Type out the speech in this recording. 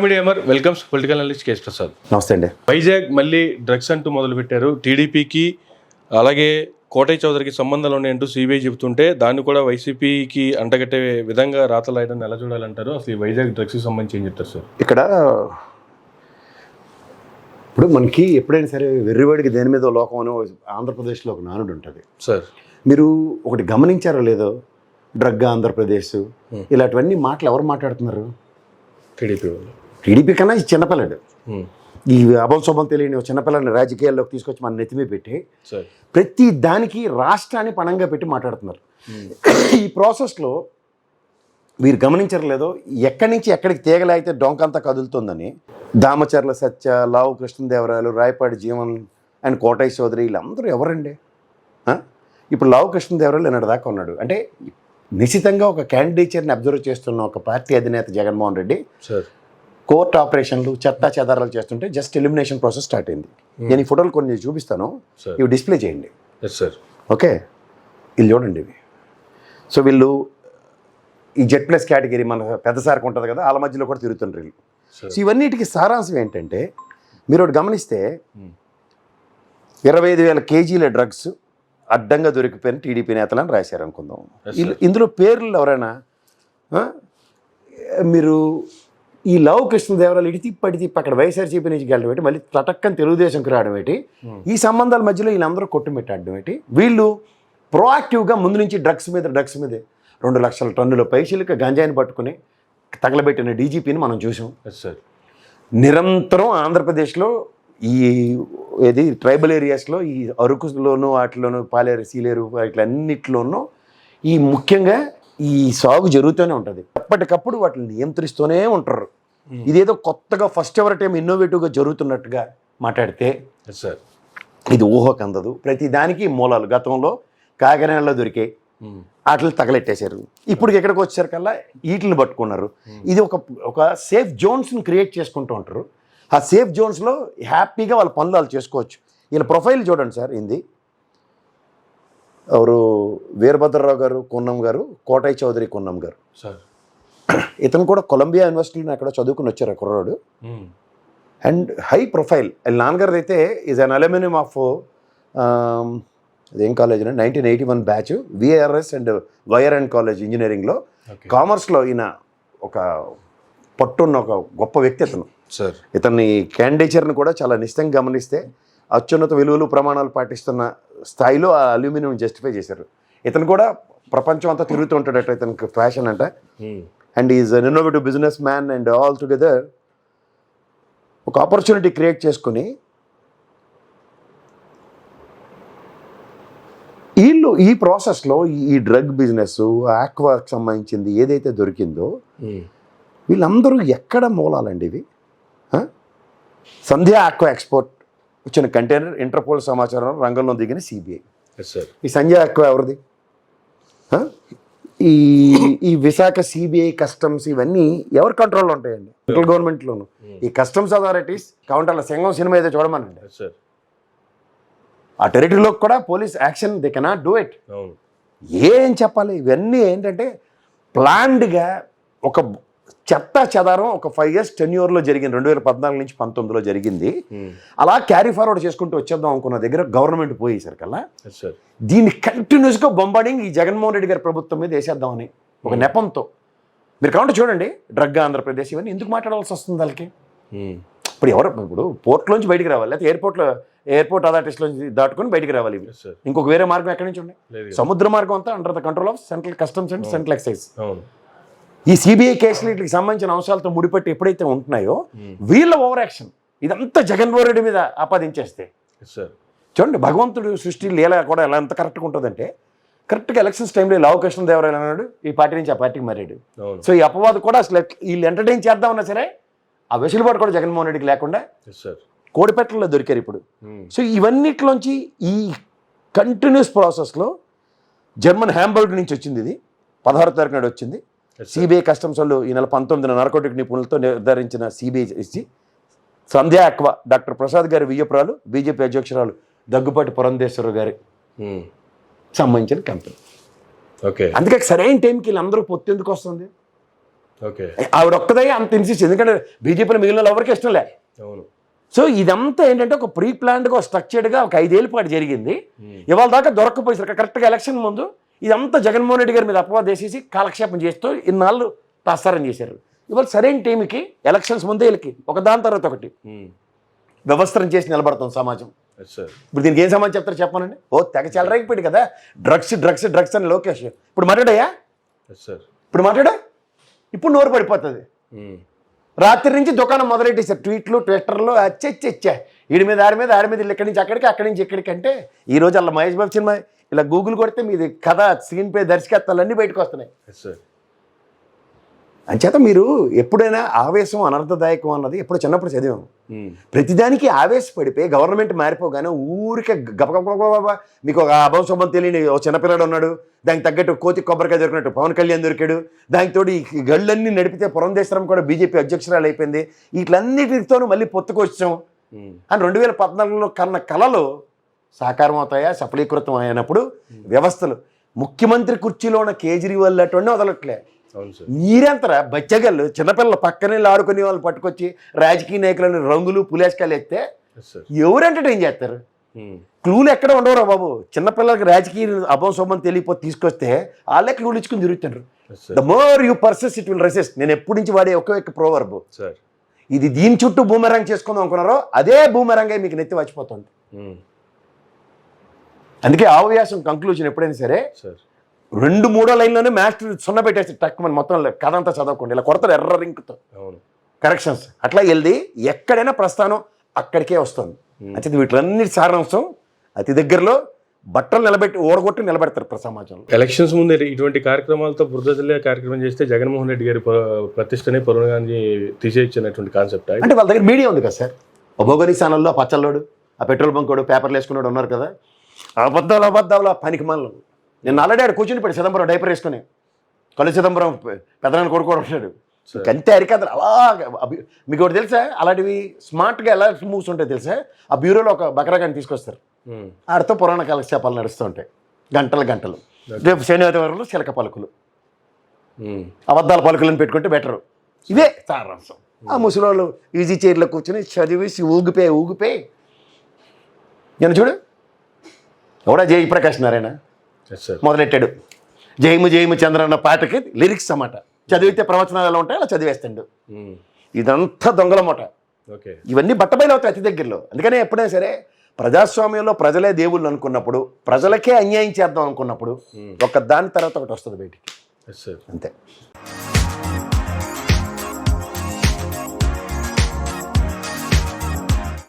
Media welcomes political analyst KS Prasad. నమస్తే అండి. వైజాగ్ మళ్ళీ డ్రగ్స్ అంటూ మొదలుపెట్టారు. టీడీపీకి అలాగే కోటయ్య చౌదరికి సంబంధాలు ఉన్నాయంటూ సిబిఐ చెబుతుంటే దాన్ని కూడా వైసీపీకి అంటగట్టే విధంగా రాతలు రాయడం ఎలా చూడాలంటారు? అసలు ఈ వైజాగ్ డ్రగ్స్కి సంబంధించి ఏం చెప్తారు సార్? ఇక్కడ ఇప్పుడు మనకి ఎప్పుడైనా సరే వెర్రివాడికి దేని మీద లోకం అని ఆంధ్రప్రదేశ్లో ఒక నానుడు ఉంటుంది సార్. మీరు ఒకటి గమనించారో లేదో, డ్రగ్ ఆంధ్రప్రదేశ్ ఇలాంటివన్నీ మాటలు ఎవరు మాట్లాడుతున్నారు? టీడీపీ కన్నా ఈ చిన్నపిల్లడు, ఈ అభంశోభం తెలియని చిన్నపిల్లని రాజకీయాల్లోకి తీసుకొచ్చి మన నెత్తిమీ పెట్టి ప్రతి దానికి రాష్ట్రాన్ని పణంగా పెట్టి మాట్లాడుతున్నారు. ఈ ప్రాసెస్లో మీరు గమనించరు లేదో, ఎక్కడి నుంచి ఎక్కడికి తీగలైతే డొంకంతా కదులుతుందని దామచర్ల సత్య, లావు కృష్ణదేవరాయలు, రాయపాటి జీవన్ అండ్ కోటయ్య చౌదరి వీళ్ళందరూ ఎవరండి? ఇప్పుడు లావు కృష్ణదేవరాయలు నిన్నటి దాకా ఉన్నాడు అంటే నిశ్చితంగా ఒక క్యాండిడేచర్ని అబ్జర్వ్ చేస్తున్న ఒక పార్టీ అధినేత జగన్మోహన్ రెడ్డి కోర్టు ఆపరేషన్లు చెత్తా చెదారాలు చేస్తుంటే జస్ట్ ఎలిమినేషన్ ప్రాసెస్ స్టార్ట్ అయింది. నేను ఈ ఫోటోలు కొన్ని చూపిస్తాను, ఇవి డిస్ప్లే చేయండి. ఓకే, వీళ్ళు చూడండి ఇవి. సో వీళ్ళు ఈ Z+ కేటగిరీ మన పెద్ద సార్కి ఉంటుంది కదా, వాళ్ళ మధ్యలో కూడా తిరుగుతుండ్రు వీళ్ళు. సో ఇవన్నిటికీ సారాంశం ఏంటంటే, మీరు ఒకటి గమనిస్తే 25,000 కేజీల డ్రగ్స్ అడ్డంగా దొరికిపోయిన టీడీపీ నేతలని రాశారు అనుకుందాం. ఇందులో పేర్లు ఎవరైనా మీరు ఈ లావు కృష్ణదేవరాయలు ఇటు తిప్పి అక్కడ వైఎస్ఆర్సీపీ నుంచి గెలడం ఏంటి, మళ్ళీ తటక్కని తెలుగుదేశంకి రావడం ఏంటి, ఈ సంబంధాల మధ్యలో వీళ్ళందరూ కొట్టుమిట్టాడడం ఏంటి? వీళ్ళు ప్రోయాక్టివ్గా ముందు నుంచి డ్రగ్స్ మీదే 2 లక్షల టన్నుల పైసలకి గంజాయిని పట్టుకుని తగలబెట్టిన డీజీపీని మనం చూసాం. నిరంతరం ఆంధ్రప్రదేశ్లో ఈ ట్రైబల్ ఏరియాస్లో, ఈ అరకులోను వాటిలోను, పాలేరు, సీలేరు వాటిలన్నిటిలోనూ ఈ ముఖ్యంగా ఈ సాగు జరుగుతూనే ఉంటుంది. ఎప్పటికప్పుడు వాటిని నియంత్రిస్తూనే ఉంటారు. ఇదేదో కొత్తగా ఫస్ట్ ఎవర్ టైం ఇన్నోవేటివ్గా జరుగుతున్నట్టుగా మాట్లాడితే ఇది ఊహకు అందదు. ప్రతి దానికి మూలాలు గతంలో కాకినాడలో దొరికాయి, వాటిని తగలెట్టేశారు. ఇప్పుడు ఎక్కడికి వచ్చేసరికల్లా వీటిని పట్టుకున్నారు. ఇది ఒక సేఫ్ జోన్స్ని క్రియేట్ చేసుకుంటూ ఉంటారు. ఆ సేఫ్ జోన్స్లో హ్యాపీగా వాళ్ళ పనులు వాళ్ళు చేసుకోవచ్చు. వీళ్ళ ప్రొఫైల్ చూడండి సార్. ఏంది ఎవరు? వీరభద్రరావు గారు కున్నం గారు, కోటయ్య చౌదరి కున్నం గారు. ఇతను కూడా కొలంబియా యూనివర్సిటీలో అక్కడ చదువుకుని వచ్చారు కుర్రాడు. And high profile. నాన్నగారు అయితే ఈజ్ అన్ అల్యూమినియం ఆఫ్ అదేం కాలేజ్ అండి, 1981 batch, VRS and YRN college ఇంజనీరింగ్లో. కామర్స్లో ఈయన ఒక పట్టున్న ఒక గొప్ప వ్యక్తి అతను. ఇతన్ని క్యాండిడేచర్ని కూడా చాలా నిశ్చితంగా గమనిస్తే అత్యున్నత విలువలు ప్రమాణాలు పాటిస్తున్న స్థాయిలో ఆ అల్యూమినియం జస్టిఫై చేశారు. ఇతను కూడా ప్రపంచం అంతా తిరుగుతూ ఉంటాడట, ఇతనికి ఫ్యాషన్ అంట. And is an innovative business man and all together ఒక ఆపర్చునిటీ క్రియేట్ చేసుకుని వీళ్ళు ఈ ప్రాసెస్లో ఈ డ్రగ్ బిజినెస్, ఆక్వాకి సంబంధించింది ఏదైతే దొరికిందో వీళ్ళందరూ ఎక్కడ మూలాలండి ఇవి? సంధ్య ఆక్వా ఎక్స్పోర్ట్ వచ్చిన కంటైనర్ ఇంటర్పోల్ సమాచారం రంగంలో దిగిన సిబిఐ. ఈ సంధ్య ఆక్వా ఎవరిది? ఈ విశాఖ సిబిఐ, కస్టమ్స్ ఇవన్నీ ఎవరి కంట్రోల్లో ఉంటాయండి? సెంట్రల్ గవర్నమెంట్లోను. ఈ కస్టమ్స్ అథారిటీస్ కౌంటర్ల సింగం సినిమా అయితే చూడమనండి, ఆ టెరిటరీలోకి కూడా police action they cannot do it. ఏం చెప్పాలి? ఇవన్నీ ఏంటంటే ప్లాన్డ్గా ఒక చెత్త చెదారం ఒక 5 years టెన్యూర్లో జరిగింది. 2014 నుంచి 19లో జరిగింది. అలా క్యారీ ఫార్వర్డ్ చేసుకుంటూ వచ్చేద్దాం అనుకున్న దగ్గర గవర్నమెంట్ పోయేసరికల్లా దీన్ని కంటిన్యూస్గా బొంబార్డింగ్ ఈ జగన్మోహన్ రెడ్డి గారి ప్రభుత్వం మీద వేసేద్దామని ఒక నెపంతో. మీరు కావాలంటే చూడండి, డ్రగ్ ఆంధ్రప్రదేశ్ ఇవన్నీ ఎందుకు మాట్లాడాల్సి వస్తుంది వాళ్ళకి? ఇప్పుడు పోర్ట్లోంచి బయటికి రావాలి, లేకపోతే ఎయిర్పోర్ట్ అథారిటీస్లోంచి దాటుకొని బయటికి రావాలి. ఇంకొక వేరే మార్గం ఎక్కడి నుంచి ఉండే? సముద్ర మార్గం అంతా under the control of central customs and central excise. ఈ సిబిఐ కేసులు వీటికి సంబంధించిన అంశాలతో ముడిపెట్టి ఎప్పుడైతే ఉంటున్నాయో వీళ్ళ ఓవర్ యాక్షన్ ఇదంతా జగన్మోహన్ రెడ్డి మీద ఆపాదించేస్తే చూడండి, భగవంతుడు సృష్టి లీల కూడా ఎలా ఎంత కరెక్ట్గా ఉంటుందంటే, కరెక్ట్గా ఎలక్షన్స్ టైంలో లావు కృష్ణదేవరాయలు అన్నాడు, ఈ పార్టీ నుంచి ఆ పార్టీకి మారాడు. సో ఈ అపవాదు కూడా అసలు వీళ్ళు ఎంటర్టైన్ చేద్దామన్నా సరే ఆ వెసులుబాటు కూడా జగన్మోహన్ రెడ్డికి లేకుండా కోడిపెట్టల్లో దొరికారు ఇప్పుడు. సో ఇవన్నిట్లోంచి ఈ కంటిన్యూస్ ప్రాసెస్లో జర్మన్ హ్యాంబర్గ్ నుంచి వచ్చింది. ఇది 16వ తారీఖు నాడు వచ్చింది. సిబిఐ కస్టమ్స్ వాళ్ళు ఈ నెల 19న నార్కోటిక్ నిపుణులతో నిర్ధారించిన సిబిఐ ఇచ్చి సంధ్య ఆక్వా డాక్టర్ ప్రసాద్ గారి వియ్యపురాలు, బీజేపీ అధ్యక్షురాలు దగ్గుపాటి పురంధేశ్వర గారి సంబంధించిన కంపెనీ. అందుకే సరైన టైంకి వీళ్ళందరూ పొత్తు ఎందుకు వస్తుంది? ఓకే. ఆవిడ ఒక్కదే అంత ఇన్సిస్ట్, ఎందుకంటే బీజేపీలో మిగిలిన ఎవరికి ఇష్టం లే. అవును. సో ఇదంతా ఏంటంటే ఒక ప్రీ ప్లాన్డ్గా స్ట్రక్చర్డ్గా ఒక 5 ఏళ్ళ పాటు జరిగింది. ఇవాళ దాకా దొరక్కపోయేసరికి కరెక్ట్గా ఎలక్షన్ ముందు ఇదంతా జగన్మోహన్ రెడ్డి గారి మీద అపవాదం వేసేసి కాలక్షేపం చేస్తూ ఇన్నాళ్ళు తాస్తారం చేశారు. ఇవాళ సరైన టైంకి ఎలక్షన్స్ ముందే వీళ్ళకి ఒకదాని తర్వాత ఒకటి వ్యవస్థను చేసి నిలబడతాం సమాజం. ఇప్పుడు దీనికి ఏం సమాజం చెప్తారు చెప్పానండి? ఓ తెగ చెలరైపోయింది కదా, డ్రగ్స్ డ్రగ్స్ డ్రగ్స్ అని లోకేష్ ఇప్పుడు మాట్లాడాయా? ఇప్పుడు మాట్లాడా? ఇప్పుడు నోరు పడిపోతుంది. రాత్రి నుంచి దుకాణం మొదలెట్టేసారు, ట్వీట్లు ట్విట్టర్లు అచ్చచ్చా వీడి మీద ఆడి మీద ఇక్కడి నుంచి అక్కడికి అక్కడి నుంచి ఇక్కడికి. అంటే ఈ రోజు అలా మహేష్ బాబు సినిమా ఇలా గూగుల్ కొడితే మీది కథ స్క్రీన్ పే దర్శకత్వాలు అన్నీ బయటకు వస్తున్నాయి. అంచేత మీరు ఎప్పుడైనా ఆవేశం అనర్థదాయకం అన్నది ఎప్పుడు చిన్నప్పుడు చదివాము. ప్రతిదానికి ఆవేశపడిపోయి గవర్నమెంట్ మారిపోగానే ఊరికే గబగబ మీకు ఒక అభం శుభం తెలియని ఒక చిన్నపిల్లడు ఉన్నాడు, దానికి తగ్గట్టు కోతి కొబ్బరికాయ దొరికినట్టు పవన్ కళ్యాణ్ దొరికాడు, దానికి తోడు ఈ గళ్ళన్నీ నడిపితే పురంధేశ్వరం కూడా బీజేపీ అధ్యక్షురాలు అయిపోయింది, వీటిలన్నిటితోనూ మళ్ళీ పొత్తుకొచ్చాం అని 2014లో కన్న కళలు సాకారం అవుతాయా, సఫలీకృతం అయినప్పుడు వ్యవస్థలు ముఖ్యమంత్రి కుర్చీలో ఉన్న కేజ్రీవాల్ అటువంటి వదలట్లే. మీరెంతరా బచ్చగళ్ళు చిన్నపిల్లలు పక్కనే ఆడుకునే వాళ్ళు పట్టుకొచ్చి రాజకీయ నాయకులను రంగులు పులేసుకాయలు ఎత్తే ఎవరు ఎంటర్టైన్ చేస్తారు? క్లూలు ఎక్కడ ఉండవురా బాబు. చిన్నపిల్లలకి రాజకీయ అభం శోభం తెలియపోతే తీసుకొస్తే వాళ్ళే క్లూలు ఇచ్చుకుని తిరుగుతుండ్రు. The more you pursues it will resist. నేను ఎప్పటి నుంచి వాడే ఒక్క ప్రోవర్బ్, ఇది దీని చుట్టూ బూమెరాంగ్ చేసుకుందాం అనుకున్నారో అదే బూమెరాంగ్ మీకు నెత్తి వచ్చిపోతుంది. అందుకే ఆవ్యాసం కంక్లూజన్ ఎప్పుడైనా సరే 2-3 లైన్లోనే మాస్టర్ సున్న పెట్టేసి టక్కుమని మొత్తం కథ అంతా చదవకుండా ఇలా కొడతారు ఎర్ర రింకుతో కరెక్షన్స్. అట్లా వెళ్ళి ఎక్కడైనా ప్రస్థానం అక్కడికే వస్తుంది. అంటే వీటిలన్నిటి సారాంశం అతి దగ్గరలో బట్టలు నిలబెట్టి ఓడగొట్టి నిలబెడతారు సమాజంలో. ఎలక్షన్స్ ముందే ఇటువంటి కార్యక్రమాలతో బురద జల్లే కార్యక్రమం చేస్తే జగన్మోహన్ రెడ్డి గారి ప్రతిష్టని పొరుగుగాని తీసేయించినటువంటి కాన్సెప్ట్. అంటే వాళ్ళ దగ్గర మీడియా ఉంది కదా సార్, భౌగోళిక స్థానంలో పచ్చల్లోడు ఆ పెట్రోల్ బంకోడు పేపర్లు వేసుకున్నాడు ఉన్నారు కదా, అబద్ధాలు పనికి మనలు. నేను ఆల్రెడీ ఆడ కూర్చుని పెట్టి చిదంబరం డైపర్ వేసుకుని కళ్ళు చిదంబరం పెద్దనాన్ని కొడుకోవడం ఉంటాడు అంతే అరికథలు అలాగే. మీకు ఒకటి తెలుసా అలాంటివి స్మార్ట్గా ఎలా మూవ్స్ ఉంటాయి తెలుసా? ఆ బ్యూరోలో ఒక బకరాగాన్ని తీసుకొస్తారు, ఆడితో పురాణ కాలక్షేపాలు నడుస్తూ ఉంటాయి గంటలు. రేపు శనివారంలో చిలక పలుకులు అబద్ధాల పలుకులను పెట్టుకుంటే బెటరు. ఇదే సారాంశం. ఆ ముసలోళ్ళు ఈజీ చైర్లో కూర్చొని చదివేసి ఊగిపోయి నేను చూడు ఎవడా జయప్రకాష్ నారాయణ మొదలెట్టాడు జయము చంద్ర అన్న పాటకి లిరిక్స్ అన్నమాట. చదివితే ప్రవచనాలు ఎలా ఉంటాయి అలా చదివేస్తాడు. ఇదంతా దొంగల మూట. ఇవన్నీ బట్టబయలు అవుతాయి అతి దగ్గరలో. అందుకనే ఎప్పుడైనా సరే ప్రజాస్వామ్యంలో ప్రజలే దేవుళ్ళు అనుకున్నప్పుడు, ప్రజలకే అన్యాయం చేద్దాం అనుకున్నప్పుడు ఒక దాని తర్వాత ఒకటి వస్తుంది బయటికి. అంతే.